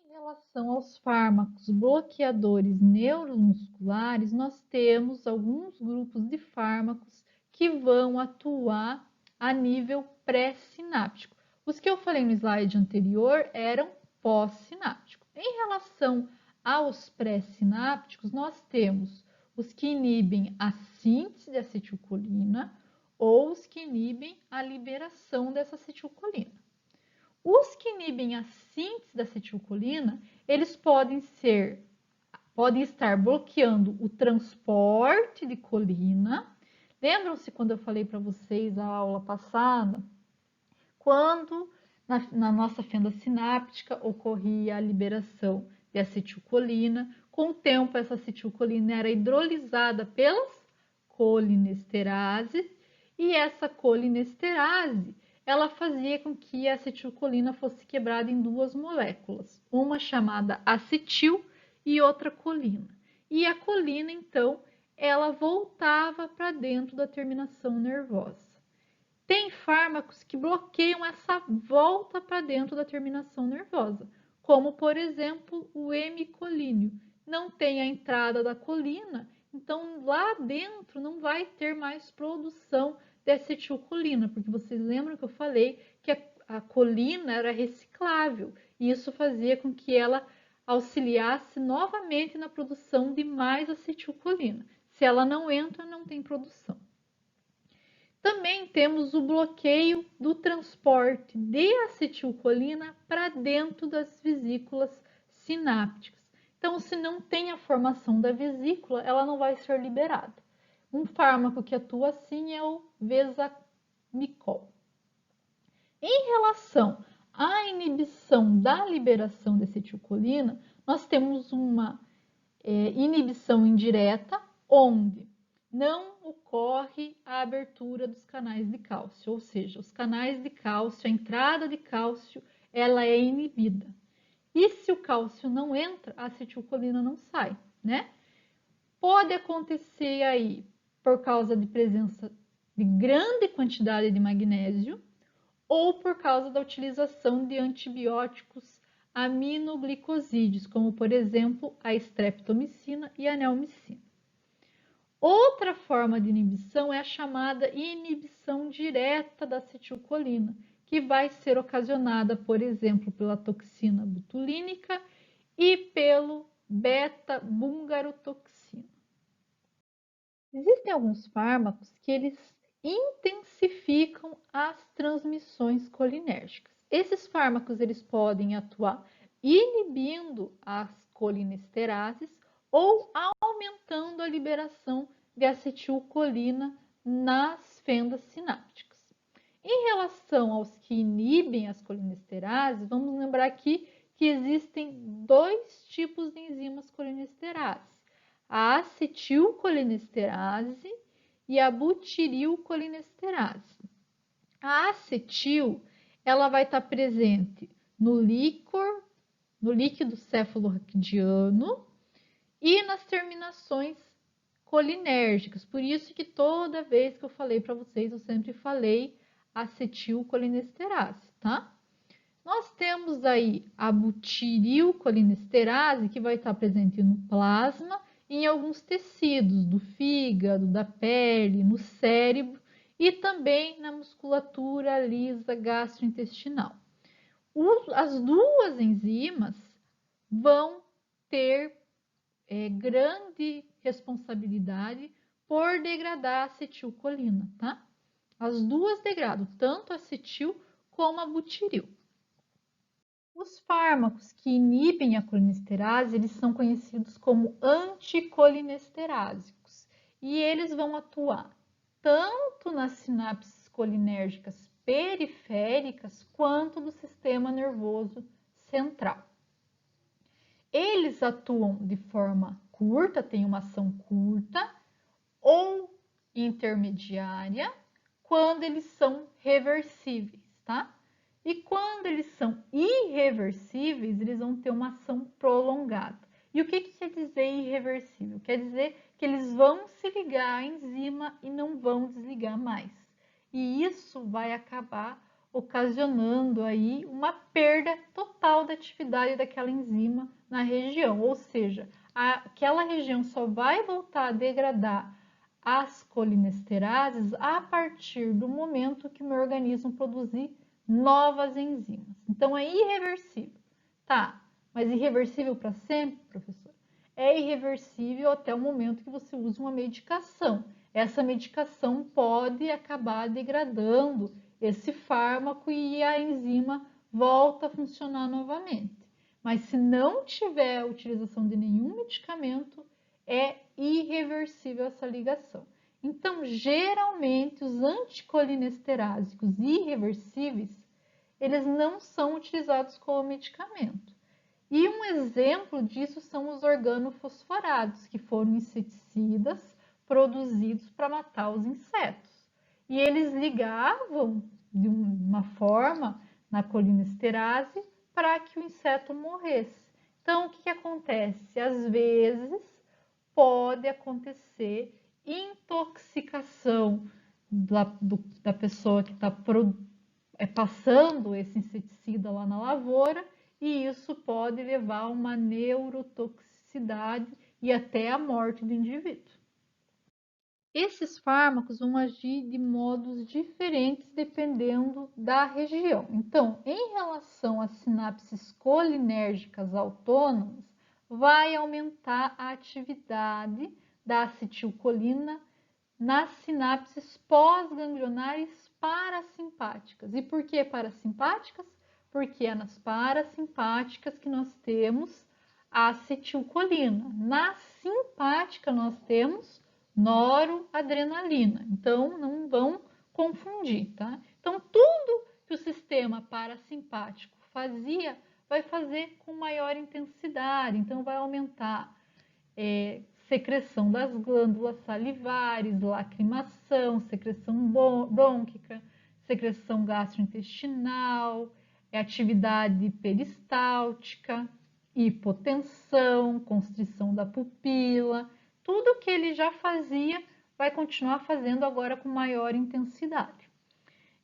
Em relação aos fármacos bloqueadores neuromusculares, nós temos alguns grupos de fármacos que vão atuar a nível pré-sináptico. Os que eu falei no slide anterior eram pós-sinápticos. Em relação aos pré-sinápticos, nós temos os que inibem a síntese de acetilcolina ou os que inibem a liberação dessa acetilcolina. Os que inibem a síntese da acetilcolina, eles podem estar bloqueando o transporte de colina. Lembram-se quando eu falei para vocês na aula passada? Quando na nossa fenda sináptica ocorria a liberação de acetilcolina, com o tempo essa acetilcolina era hidrolisada pelas colinesterases e essa colinesterase ela fazia com que a acetilcolina fosse quebrada em duas moléculas, uma chamada acetil e outra colina. E a colina, então, ela voltava para dentro da terminação nervosa. Tem fármacos que bloqueiam essa volta para dentro da terminação nervosa, como, por exemplo, o hemicolínio. Não tem a entrada da colina, então lá dentro não vai ter mais produção de acetilcolina, porque vocês lembram que eu falei que a colina era reciclável e isso fazia com que ela auxiliasse novamente na produção de mais acetilcolina. Se ela não entra, não tem produção. Também temos o bloqueio do transporte de acetilcolina para dentro das vesículas sinápticas. Então, se não tem a formação da vesícula, ela não vai ser liberada. Um fármaco que atua assim é o Vesamicol. Em relação à inibição da liberação de acetilcolina, nós temos uma inibição indireta, onde não ocorre a abertura dos canais de cálcio, ou seja, os canais de cálcio, a entrada de cálcio, ela é inibida. E se o cálcio não entra, a acetilcolina não sai, né? Pode acontecer aí por causa de presença de grande quantidade de magnésio ou por causa da utilização de antibióticos aminoglicosídeos, como por exemplo a streptomicina e a neomicina. Outra forma de inibição é a chamada inibição direta da acetilcolina, que vai ser ocasionada, por exemplo, pela toxina botulínica e pelo beta-bungarotoxina. Existem alguns fármacos que eles intensificam as transmissões colinérgicas. Esses fármacos eles podem atuar inibindo as colinesterases ou aumentando a liberação de acetilcolina nas fendas sinápticas. Em relação aos que inibem as colinesterases, vamos lembrar aqui que existem dois tipos de enzimas colinesterases: a acetilcolinesterase e a butirilcolinesterase. A acetil, ela vai estar presente no líquido cefalorraquidiano e nas terminações colinérgicas. Por isso que toda vez que eu falei para vocês, eu sempre falei acetilcolinesterase, tá? Nós temos aí a butirilcolinesterase, que vai estar presente no plasma e em alguns tecidos, do fígado, da pele, no cérebro e também na musculatura lisa gastrointestinal. As duas enzimas vão ter grande responsabilidade por degradar a acetilcolina, tá? As duas degradam, tanto a acetil como a butiril. Os fármacos que inibem a colinesterase, eles são conhecidos como anticolinesterásicos e eles vão atuar tanto nas sinapses colinérgicas periféricas quanto do sistema nervoso central. Eles atuam de forma curta, têm uma ação curta, ou intermediária, quando eles são reversíveis, tá? E quando eles são irreversíveis, eles vão ter uma ação prolongada. E o que quer dizer irreversível? Quer dizer que eles vão se ligar à enzima e não vão desligar mais. E isso vai acabar ocasionando aí uma perda total da atividade daquela enzima na região. Ou seja, aquela região só vai voltar a degradar as colinesterases a partir do momento que o meu organismo produzir novas enzimas. Então, é irreversível. Tá, mas irreversível para sempre, professor? É irreversível até o momento que você usa uma medicação. Essa medicação pode acabar degradando esse fármaco e a enzima volta a funcionar novamente. Mas se não tiver a utilização de nenhum medicamento, é irreversível essa ligação. Então, geralmente, os anticolinesterásicos irreversíveis, eles não são utilizados como medicamento. E um exemplo disso são os organofosforados, que foram inseticidas produzidos para matar os insetos. E eles ligavam de uma forma na colinesterase para que o inseto morresse. Então, o que acontece? Às vezes, pode acontecer intoxicação da pessoa que está passando esse inseticida lá na lavoura, e isso pode levar a uma neurotoxicidade e até a morte do indivíduo. Esses fármacos vão agir de modos diferentes dependendo da região. Então, em relação às sinapses colinérgicas autônomas, vai aumentar a atividade da acetilcolina nas sinapses pós-ganglionares parasimpáticas. E por que parasimpáticas? Porque é nas parasimpáticas que nós temos a acetilcolina. Na simpática nós temos noradrenalina. Então, não vão confundir, tá? Então, tudo que o sistema parasimpático fazia, vai fazer com maior intensidade. Então, vai aumentar secreção das glândulas salivares, lacrimação, secreção brônquica, secreção gastrointestinal, atividade peristáltica, hipotensão, constrição da pupila. Tudo que ele já fazia vai continuar fazendo agora com maior intensidade.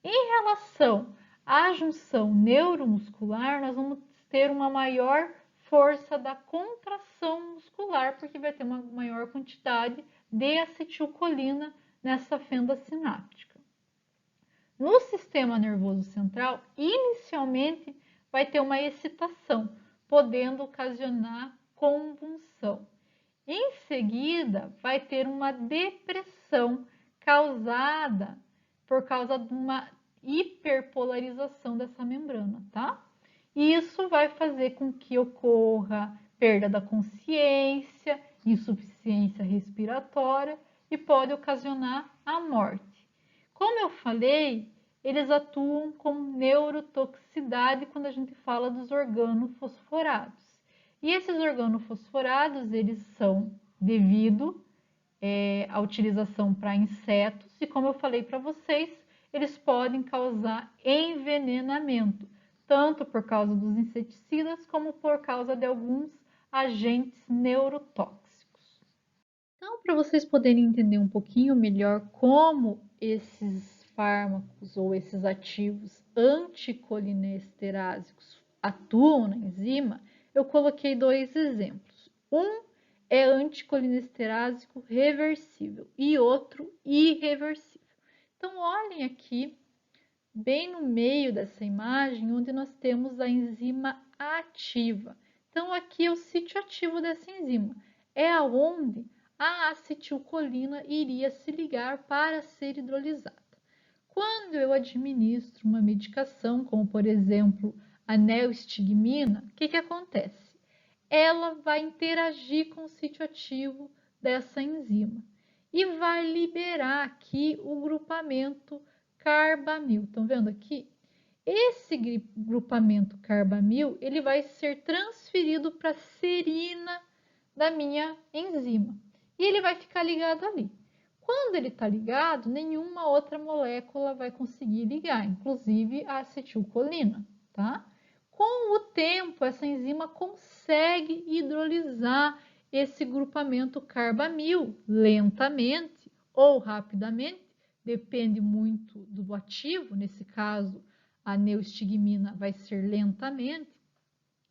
Em relação à junção neuromuscular, nós vamos ter uma maior força da contração muscular, porque vai ter uma maior quantidade de acetilcolina nessa fenda sináptica. No sistema nervoso central, inicialmente vai ter uma excitação, podendo ocasionar convulsão. Em seguida, vai ter uma depressão causada por causa de uma hiperpolarização dessa membrana, tá? E isso vai fazer com que ocorra perda da consciência, insuficiência respiratória e pode ocasionar a morte. Como eu falei, eles atuam com neurotoxicidade quando a gente fala dos organofosforados. E esses organofosforados, eles são devido à utilização para insetos e, como eu falei para vocês, eles podem causar envenenamento, tanto por causa dos inseticidas como por causa de alguns agentes neurotóxicos. Então, para vocês poderem entender um pouquinho melhor como esses fármacos ou esses ativos anticolinesterásicos atuam na enzima, eu coloquei dois exemplos. Um é anticolineesterásico reversível e outro irreversível. Então, olhem aqui, bem no meio dessa imagem, onde nós temos a enzima ativa. Então, aqui é o sítio ativo dessa enzima. É aonde a acetilcolina iria se ligar para ser hidrolisada. Quando eu administro uma medicação, como por exemplo a neostigmina, o que acontece? Ela vai interagir com o sítio ativo dessa enzima e vai liberar aqui o grupamento carbamil. Estão vendo aqui? Esse grupamento carbamil, ele vai ser transferido para a serina da minha enzima e ele vai ficar ligado ali. Quando ele está ligado, nenhuma outra molécula vai conseguir ligar, inclusive a acetilcolina, tá? Com o tempo, essa enzima consegue hidrolisar esse grupamento carbamil lentamente ou rapidamente, depende muito do ativo, nesse caso a neostigmina vai ser lentamente,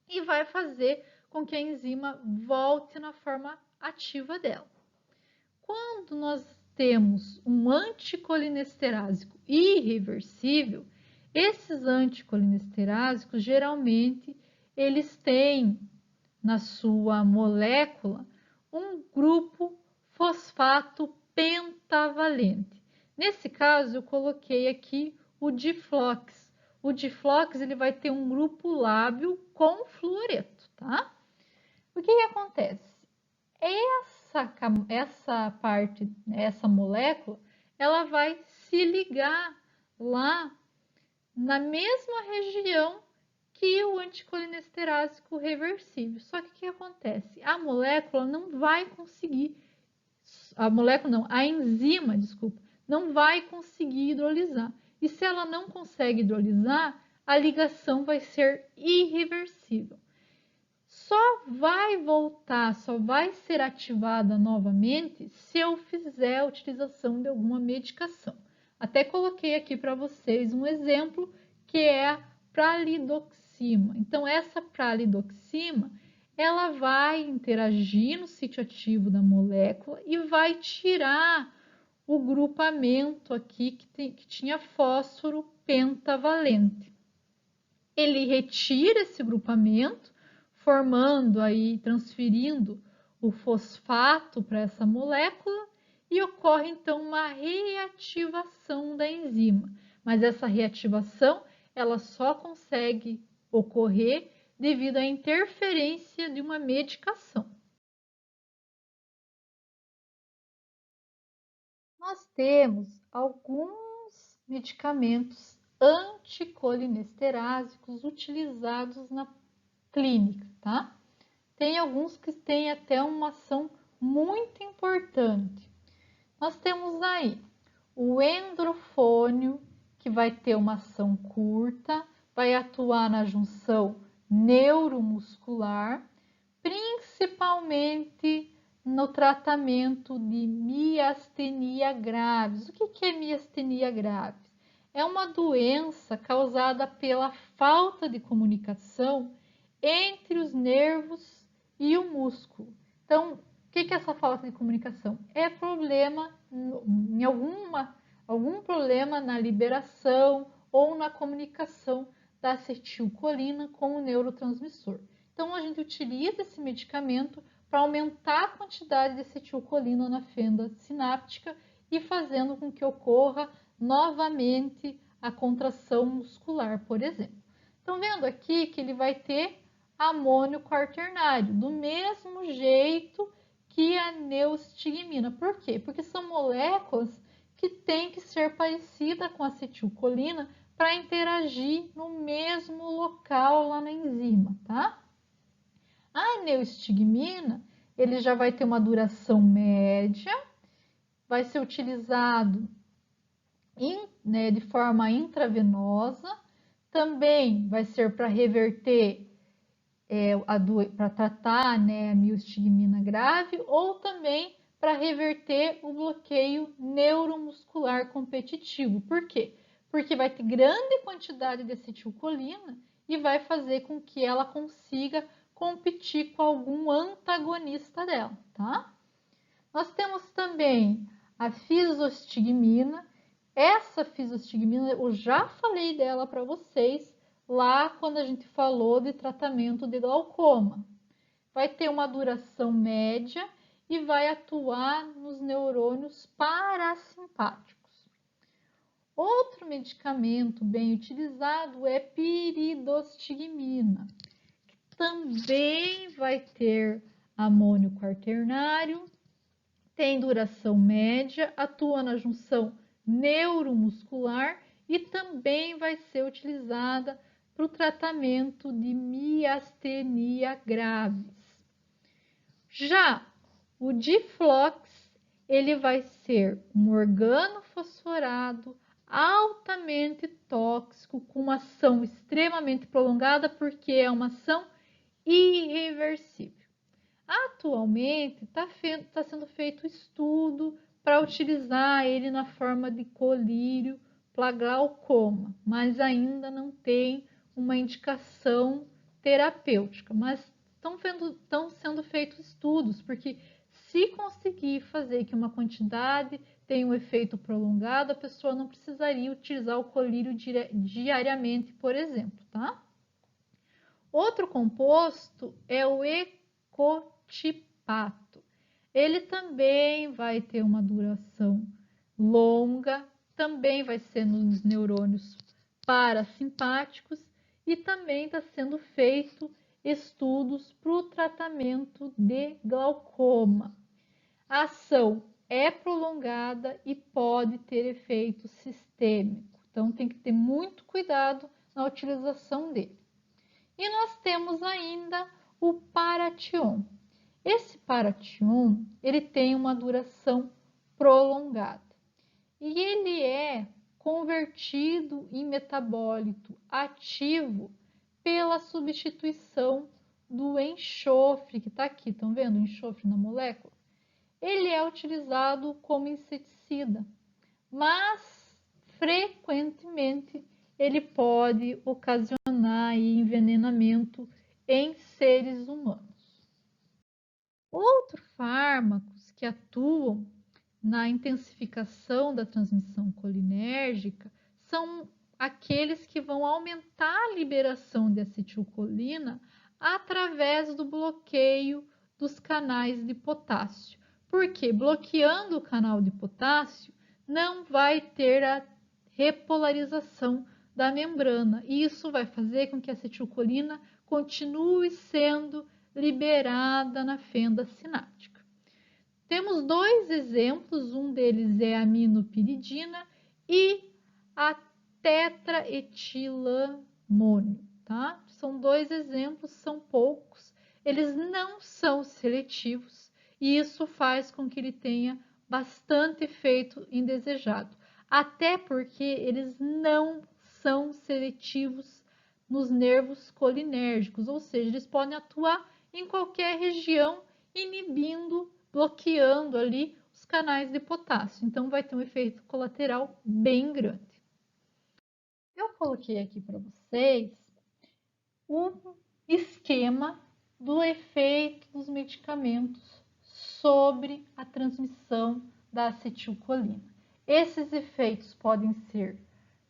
e vai fazer com que a enzima volte na forma ativa dela. Quando nós temos um anticolinesterase irreversível, esses anticolinesterásicos geralmente eles têm na sua molécula um grupo fosfato pentavalente. Nesse caso, eu coloquei aqui o diflox. O diflox ele vai ter um grupo lábil com fluoreto, tá? O que acontece? Essa parte, essa molécula, ela vai se ligar lá na mesma região que o anticolinesterásico reversível. Só que o que acontece? A molécula não vai conseguir, a enzima, desculpa, não vai conseguir hidrolisar. E se ela não consegue hidrolisar, a ligação vai ser irreversível. Só vai voltar, só vai ser ativada novamente se eu fizer a utilização de alguma medicação. Até coloquei aqui para vocês um exemplo que é a pralidoxima. Então, essa pralidoxima, ela vai interagir no sítio ativo da molécula e vai tirar o grupamento aqui que tinha fósforo pentavalente. Ele retira esse grupamento, formando aí, transferindo o fosfato para essa molécula e ocorre então uma reativação da enzima. Mas essa reativação, ela só consegue ocorrer devido à interferência de uma medicação. Nós temos alguns medicamentos anticolinesterásicos utilizados na clínica, tá? Tem alguns que têm até uma ação muito importante. Nós temos aí o endrofônio, que vai ter uma ação curta, vai atuar na junção neuromuscular, principalmente no tratamento de miastenia graves. O que é miastenia graves? É uma doença causada pela falta de comunicação entre os nervos e o músculo. Então, o que é essa falta de comunicação? É problema em algum problema na liberação ou na comunicação da acetilcolina com o neurotransmissor. Então, a gente utiliza esse medicamento para aumentar a quantidade de acetilcolina na fenda sináptica e fazendo com que ocorra novamente a contração muscular, por exemplo. Estão vendo aqui que ele vai ter amônio quaternário, do mesmo jeito que a neostigmina. Por quê? Porque são moléculas que têm que ser parecidas com a acetilcolina para interagir no mesmo local lá na enzima, tá? A neostigmina, ele já vai ter uma duração média, vai ser utilizado de forma intravenosa, também vai ser para reverter para tratar a miostigmina grave ou também para reverter o bloqueio neuromuscular competitivo. Por quê? Porque vai ter grande quantidade de acetilcolina e vai fazer com que ela consiga competir com algum antagonista dela, tá? Nós temos também a fisostigmina. Essa fisostigmina, eu já falei dela para vocês lá quando a gente falou de tratamento de glaucoma. Vai ter uma duração média e vai atuar nos neurônios parasimpáticos. Outro medicamento bem utilizado é piridostigmina, que também vai ter amônio quaternário, tem duração média, atua na junção neuromuscular e também vai ser utilizada para o tratamento de miastenia graves. Já o diflox, ele vai ser um organofosforado altamente tóxico, com uma ação extremamente prolongada, porque é uma ação irreversível. Atualmente está sendo feito estudo para utilizar ele na forma de colírio para glaucoma, mas ainda não tem uma indicação terapêutica. Mas estão sendo feitos estudos, porque se conseguir fazer que uma quantidade tenha um efeito prolongado, a pessoa não precisaria utilizar o colírio diariamente, por exemplo, tá? Outro composto é o ecotipato. Ele também vai ter uma duração longa, também vai ser nos neurônios parasimpáticos e também está sendo feito estudos para o tratamento de glaucoma. A ação é prolongada e pode ter efeito sistêmico, então tem que ter muito cuidado na utilização dele. E nós temos ainda o paration. Esse paration, ele tem uma duração prolongada e ele é convertido em metabólito ativo pela substituição do enxofre, que está aqui, estão vendo o enxofre na molécula? Ele é utilizado como inseticida, mas frequentemente ele pode ocasionar envenenamento em seres humanos. Outros fármacos que atuam na intensificação da transmissão colinérgica são aqueles que vão aumentar a liberação de acetilcolina através do bloqueio dos canais de potássio. Porque bloqueando o canal de potássio, não vai ter a repolarização da membrana. E isso vai fazer com que a acetilcolina continue sendo liberada na fenda sináptica. Temos dois exemplos, um deles é a aminopiridina e a tetraetilamônio, tá? São dois exemplos, são poucos, eles não são seletivos e isso faz com que ele tenha bastante efeito indesejado, até porque eles não são seletivos nos nervos colinérgicos, ou seja, eles podem atuar em qualquer região, inibindo, bloqueando ali os canais de potássio. Então, vai ter um efeito colateral bem grande. Eu coloquei aqui para vocês o esquema do efeito dos medicamentos sobre a transmissão da acetilcolina. Esses efeitos podem ser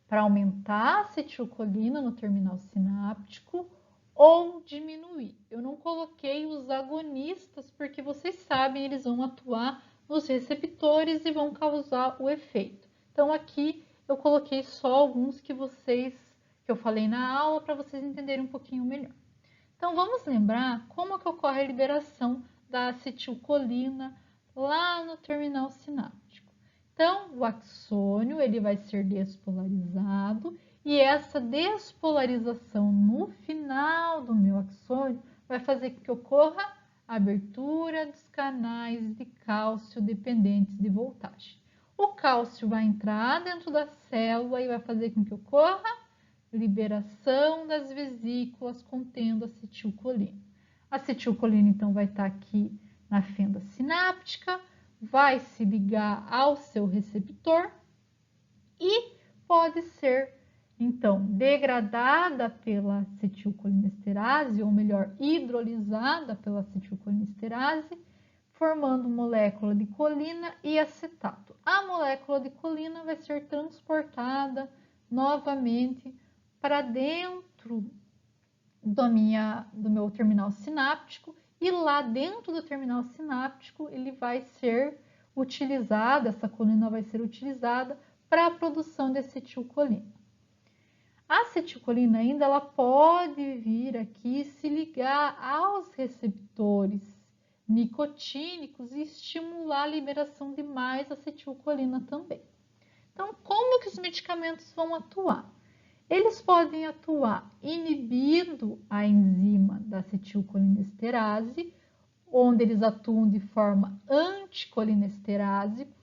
para aumentar a acetilcolina no terminal sináptico ou diminuir. Eu não coloquei os agonistas porque vocês sabem, eles vão atuar nos receptores e vão causar o efeito. Então aqui eu coloquei só alguns que eu falei na aula para vocês entenderem um pouquinho melhor. Então vamos lembrar como que ocorre a liberação da acetilcolina lá no terminal sináptico. Então o axônio ele vai ser despolarizado e essa despolarização no final do meu axônio vai fazer com que ocorra a abertura dos canais de cálcio dependentes de voltagem. O cálcio vai entrar dentro da célula e vai fazer com que ocorra liberação das vesículas contendo acetilcolina. A acetilcolina, então, vai estar aqui na fenda sináptica, vai se ligar ao seu receptor e pode ser, então, degradada pela acetilcolinesterase, ou melhor, hidrolisada pela acetilcolinesterase, formando molécula de colina e acetato. A molécula de colina vai ser transportada novamente para dentro do meu terminal sináptico e lá dentro do terminal sináptico ele vai ser utilizado, essa colina vai ser utilizada para a produção de acetilcolina. A acetilcolina ainda ela pode vir aqui se ligar aos receptores nicotínicos e estimular a liberação de mais acetilcolina também. Então, como que os medicamentos vão atuar? Eles podem atuar inibindo a enzima da acetilcolinesterase onde eles atuam de forma anticolinesterásicos.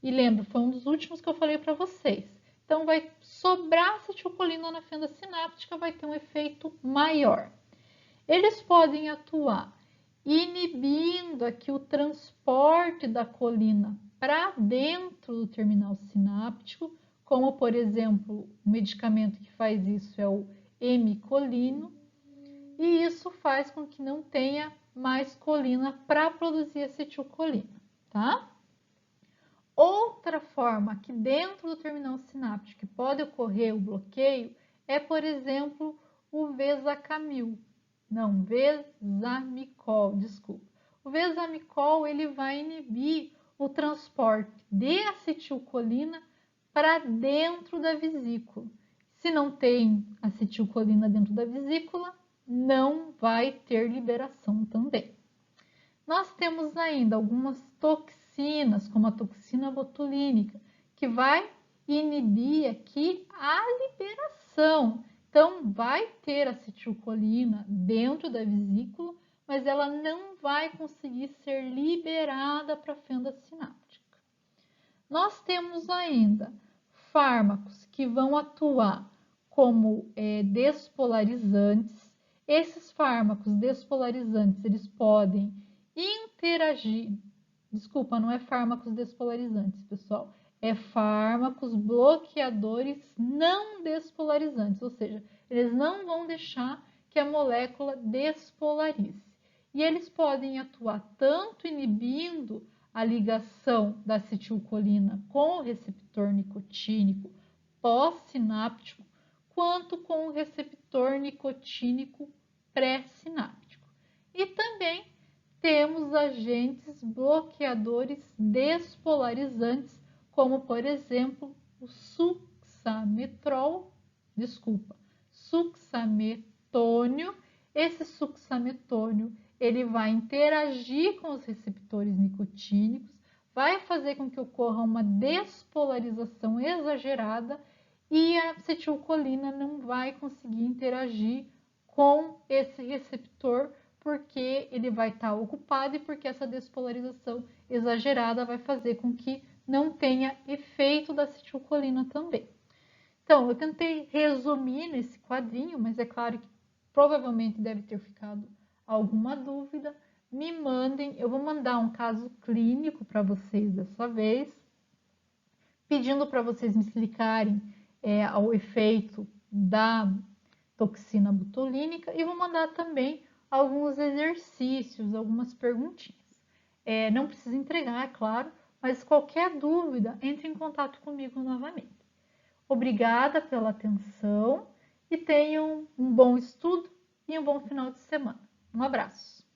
E lembra, foi um dos últimos que eu falei para vocês. Então, vai sobrar acetilcolina na fenda sináptica, vai ter um efeito maior. Eles podem atuar inibindo aqui o transporte da colina para dentro do terminal sináptico, como, por exemplo, o medicamento que faz isso é o hemicolino, e isso faz com que não tenha mais colina para produzir acetilcolina, tá? Outra forma que dentro do terminal sináptico pode ocorrer o bloqueio é, por exemplo, o Vezacamil. Não, Vezamicol, desculpa. O Vezamicol, ele vai inibir o transporte de acetilcolina para dentro da vesícula. Se não tem acetilcolina dentro da vesícula, não vai ter liberação também. Nós temos ainda algumas toxinas, como a toxina botulínica, que vai inibir aqui a liberação. Então, vai ter acetilcolina dentro da vesícula, mas ela não vai conseguir ser liberada para a fenda sináptica. Nós temos ainda fármacos que vão atuar como despolarizantes. Esses fármacos despolarizantes, eles podem interagir, desculpa, não é fármacos despolarizantes, pessoal, é fármacos bloqueadores não despolarizantes, ou seja, eles não vão deixar que a molécula despolarize. E eles podem atuar tanto inibindo a ligação da acetilcolina com o receptor nicotínico pós-sináptico, quanto com o receptor nicotínico pré-sináptico. E também temos agentes bloqueadores despolarizantes, como, por exemplo, o sucçametônio. Esse sucçametônio, ele vai interagir com os receptores nicotínicos, vai fazer com que ocorra uma despolarização exagerada e a acetilcolina não vai conseguir interagir com esse receptor porque ele vai estar ocupado e porque essa despolarização exagerada vai fazer com que não tenha efeito da acetilcolina também. Então, eu tentei resumir nesse quadrinho, mas é claro que provavelmente deve ter ficado alguma dúvida. Me mandem, eu vou mandar um caso clínico para vocês dessa vez, pedindo para vocês me explicarem o efeito da toxina botulínica e vou mandar também alguns exercícios, algumas perguntinhas. Não precisa entregar, é claro, mas qualquer dúvida, entre em contato comigo novamente. Obrigada pela atenção e tenham um bom estudo e um bom final de semana. Um abraço!